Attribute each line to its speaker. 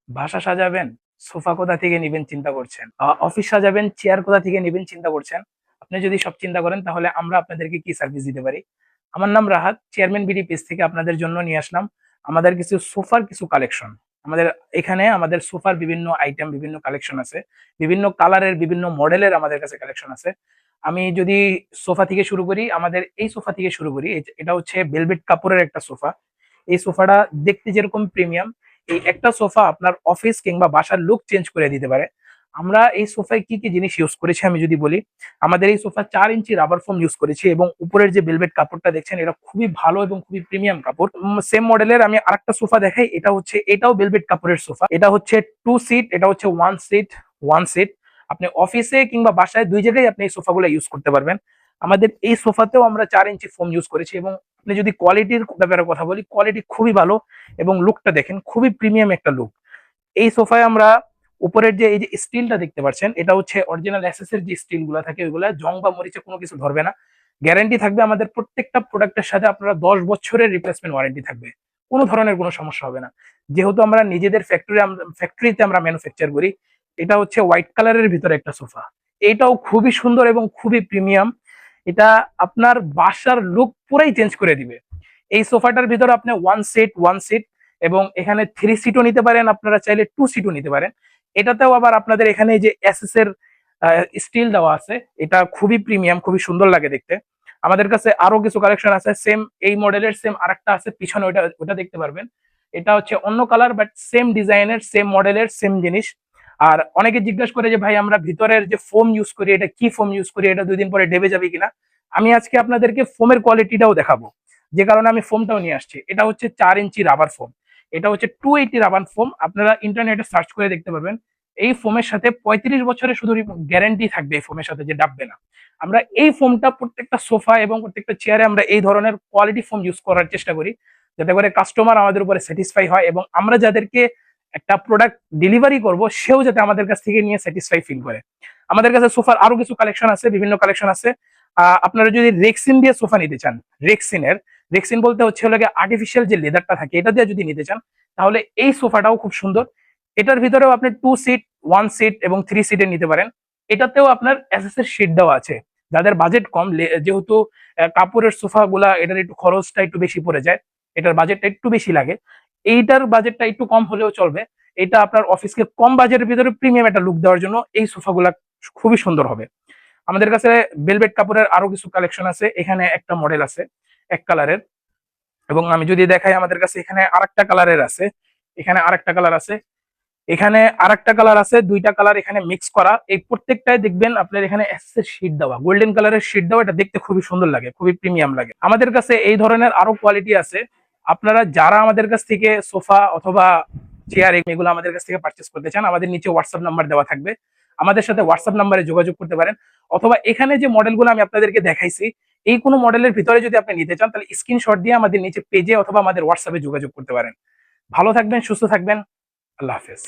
Speaker 1: বাসা সাজাবেন, সোফা কোথা থেকে নিবেন চিন্তা করছেন, অফিস সাজাবেন, চেয়ার কোথা থেকে নিবেন চিন্তা করছেন। আপনি যদি সব চিন্তা করেন তাহলে আমরা আপনাদেরকে কি সার্ভিস দিতে পারি। আমার নাম রাহাত, চেয়ারম্যান বিডি পেজ থেকে আপনাদের জন্য নিয়ে আসলাম আমাদের কিছু সোফার কিছু কালেকশন। আমাদের এখানে আমাদের সোফার বিভিন্ন আইটেম, বিভিন্ন কালেকশন আছে, বিভিন্ন কালারের, বিভিন্ন মডেলের আমাদের কাছে কালেকশন আছে। আমি যদি সোফা থেকে শুরু করি, আমাদের এই সোফা থেকে শুরু করি। এটা হচ্ছে ভেলভেট কাপড়ের একটা সোফা। এই সোফাটা দেখতে যেরকম প্রিমিয়াম, এই একটা সোফা আপনার অফিস কিংবা বাসার লুক চেঞ্জ করে দিতে পারে। আমরা এই সোফায় কি কি জিনিস ইউজ করেছি আমি যদি বলি, আমাদের এই সোফা 4 ইঞ্চি রাবার ফোম ইউজ করেছি এবং উপরের যে ভেলভেট কাপড়টা দেখছেন এটা খুবই ভালো এবং খুবই প্রিমিয়াম কাপড়। সেম মডেলের আমি আরেকটা সোফা দেখাই, এটাও ভেলভেট কাপড়ের সোফা। এটা হচ্ছে 2 সিট, এটা হচ্ছে 1 সিট। 1 সিট আপনি অফিসে কিংবা বাসায় দুই জায়গায় আপনি এই সোফাগুলো ইউজ করতে পারবেন। আমাদের এই সোফাতেও আমরা 4 ইঞ্চি ফোম ইউজ করেছি এবং আপনি যদি কোয়ালিটির ব্যাপারে কথা বলি, কোয়ালিটি খুবই ভালো এবং লুকটা দেখেন খুবই প্রিমিয়াম একটা লুক। এই সোফায় আমরা উপরের যে এই যে স্টিলটা দেখতে পাচ্ছেন, এটা হচ্ছে অরিজিনাল এসএস এর যে স্টিল গুলা থাকে ওইগুলা জং বা মরিচে কোনো কিছু ধরবে না। গ্যারান্টি থাকবে আমাদের প্রত্যেকটা প্রোডাক্টের সাথে, আপনারা 10 বছরের রিপ্লেসমেন্ট ওয়ারেন্টি থাকবে। কোনো ধরনের কোনো সমস্যা হবে না, যেহেতু আমরা নিজেদের ফ্যাক্টরিতে আমরা ম্যানুফ্যাকচার করি। এটা হচ্ছে হোয়াইট কালারের ভিতরে একটা সোফা। এটাও খুবই সুন্দর এবং খুবই প্রিমিয়াম। এটা আপনার বাসার লুক পুরাই চেঞ্জ করে দিবে। এই সোফাটার ভিতরে আপনি 1 সিট এবং এখানে 3 সিটও নিতে পারেন, আপনারা চাইলে 2 সিটও নিতে পারেন। এটাতেও আবার আপনাদের এখানে যে এসএস এর স্টিল দেওয়া আছে, এটা খুবই প্রিমিয়াম, খুবই সুন্দর লাগে দেখতে। আমাদের কাছে আরো কিছু কালেকশন আছে, সেম এই মডেলের সেম আরেকটা আছে পিছনে, ওটা ওটা দেখতে পারবেন। এটা হচ্ছে অন্য কালার বাট সেম ডিজাইনের, সেম মডেলের, সেম জিনিস। আর অনেকে জিজ্ঞাসা করে যে ভাই আমরা ভিতরের যে ফোম ইউজ করি এটা কি ফোম ইউজ করি, এটা 2 দিন পরে ডেবে যাবে কিনা। আমি আজকে আপনাদেরকে ফোমের কোয়ালিটিটাও দেখাবো, যে কারণে আমি ফোমটাও নিয়ে আসছি। এটা হচ্ছে 4 ইঞ্চি রাবার ফোম। এটা হচ্ছে 280 রাবার ফোম। আপনারা ইন্টারনেটে সার্চ করে দেখতে পারবেন। এই ফোমের সাথে 35 বছরের শুধু গ্যারান্টি থাকবে এই ফোমের সাথে, যে ডাববে না। আমরা এই ফোমটা প্রত্যেকটা সোফা এবং প্রত্যেকটা চেয়ারে আমরা এই ধরনের কোয়ালিটি ফোম ইউজ করার চেষ্টা করি, যাতে করে কাস্টমার আমাদের উপরে স্যাটিসফাই হয় এবং আমরা যাদেরকে একটা প্রোডাক্ট ডেলিভারি করব সেও যাতে আমাদের কাছ থেকে নিয়ে স্যাটিসফাই ফিল করে। আমাদের কাছে সোফার আরো কিছু কালেকশন আছে, বিভিন্ন কালেকশন আছে। আপনারা যদি রেক্সিন দিয়ে সোফা নিতে চান, রেক্সিন বলতে হচ্ছে আর্টিফিশিয়াল যে লেদারটা থাকে, এটা দিয়ে যদি নিতে চান তাহলে এই সোফাটাও খুব সুন্দর। এটার ভিতরেও আপনি 2 সিট, 1 সিট এবং 3 সিটের নিতে পারেন। এটাতেও আপনার এসএস এর শীট দেওয়া আছে। যাদের বাজেট কম, যেহেতু কাপড়ের সোফা গুলা এটার একটু খরচটা একটু বেশি পড়ে যায়, এটার বাজেটটা একটু বেশি লাগে। এইটার বাজেটটা একটু কম হলেও চলবে। এটা আপনার অফিসকে কম বাজেটের ভিতরে প্রিমিয়াম একটা লুক দেওয়ার জন্য এই সোফাগুলা খুবই সুন্দর হবে। আমাদের কাছে ভেলভেট কাপড়ের আরো কিছু কালেকশন আছে। এখানে একটা মডেল আছে এক কালারের, এবং আমি যদি দেখাই আমাদের কাছে এখানে আরেকটা কালারের আছে। এখানে আরেকটা কালার আছে, এখানে আরেকটা কালার আছে, দুইটা কালার এখানে মিক্স করা। এই প্রত্যেকটাই দেখবেন আপনার এখানে এসএস শীট দেওয়া, গোল্ডেন কালারের শীট দেওয়া। এটা দেখতে খুবই সুন্দর লাগে, খুবই প্রিমিয়াম লাগে। আমাদের কাছে এই ধরনের আরো কোয়ালিটি আছে। আপনারা যারা আমাদের কাছ থেকে সোফা অথবা চেয়ার এগুলো আমাদের কাছ থেকে পারচেস করতে চান, আমাদের নিচে হোয়াটসঅ্যাপ নাম্বার দেওয়া থাকবে, আমাদের সাথে হোয়াটসঅ্যাপ নাম্বারে যোগাযোগ করতে পারেন। অথবা এখানে যে মডেলগুলো আমি আপনাদেরকে দেখাইছি, এই কোনো মডেলের ভিতরে যদি আপনি নিতে চান তাহলে স্ক্রিনশট দিয়ে আমাদের নিচে পেজে অথবা আমাদের হোয়াটসঅ্যাপে যোগাযোগ করতে পারেন। ভালো থাকবেন, সুস্থ থাকবেন। আল্লাহ হাফেজ।